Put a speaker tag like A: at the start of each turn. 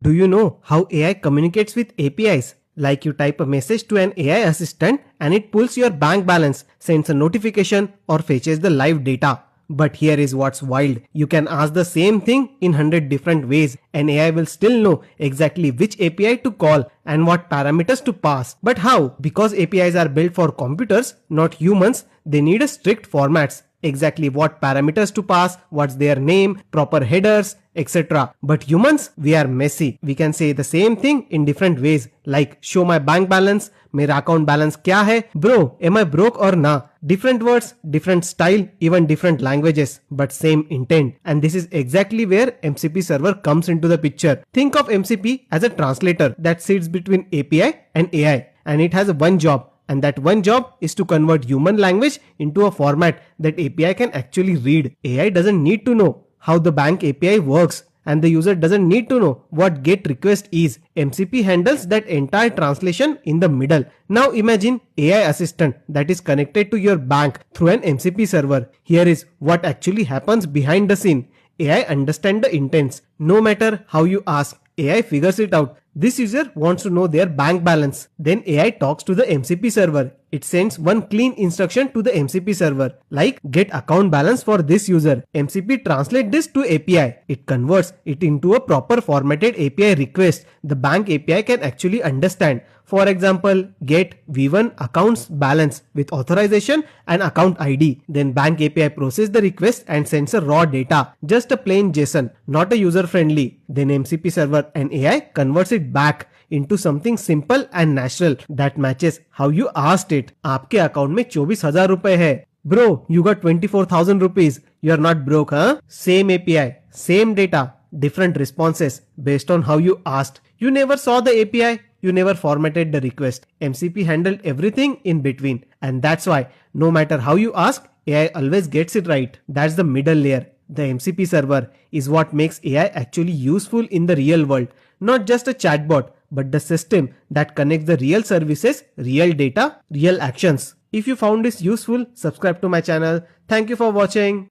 A: Do you know how AI communicates with APIs? Like you type a message to an AI assistant and it pulls your bank balance, sends a notification or fetches the live data. But here is what's wild. You can ask the same thing in 100 different ways and AI will still know exactly which API to call and what parameters to pass. But how? Because APIs are built for computers, not humans, they need a strict formats. Exactly what parameters to pass, what's their name, proper headers, etc. But humans, we are messy. We can say the same thing in different ways like show my bank balance, मेरा account balance क्या है, bro, am I broke or na? Different words, different style, even different languages, but same intent. And this is exactly where MCP server comes into the picture. Think of MCP as a translator that sits between API and AI, and it has one job. And that one job is to convert human language into a format that API can actually read. AI doesn't need to know how the bank API works and the user doesn't need to know what GET request is. MCP handles that entire translation in the middle. Now imagine AI assistant that is connected to your bank through an MCP server. Here is what actually happens behind the scene. AI understands the intents. No matter how you ask, AI figures it out. This user wants to know their bank balance. Then AI talks to the MCP server. It sends one clean instruction to the MCP server like get account balance for this user. MCP translates this to API. It converts it into a proper formatted API request the bank API can actually understand. For example, get V1 accounts balance with authorization and account ID. Then bank API processes the request and sends a raw data, just a plain JSON, not a user friendly. Then MCP server and AI converts it back into something simple and natural that matches how you asked it. आपके account में 24,000 रुपए है. Bro, you got 24,000 rupees. You are not broke, huh? Same API, same data, different responses based on how you asked. You never saw the API. You never formatted the request. MCP handled everything in between. And that's why no matter how you ask, AI always gets it right. That's the middle layer. The MCP server is what makes AI actually useful in the real world. Not just a chatbot, but the system that connects the real services, real data, real actions. If you found this useful, subscribe to my channel. Thank you for watching.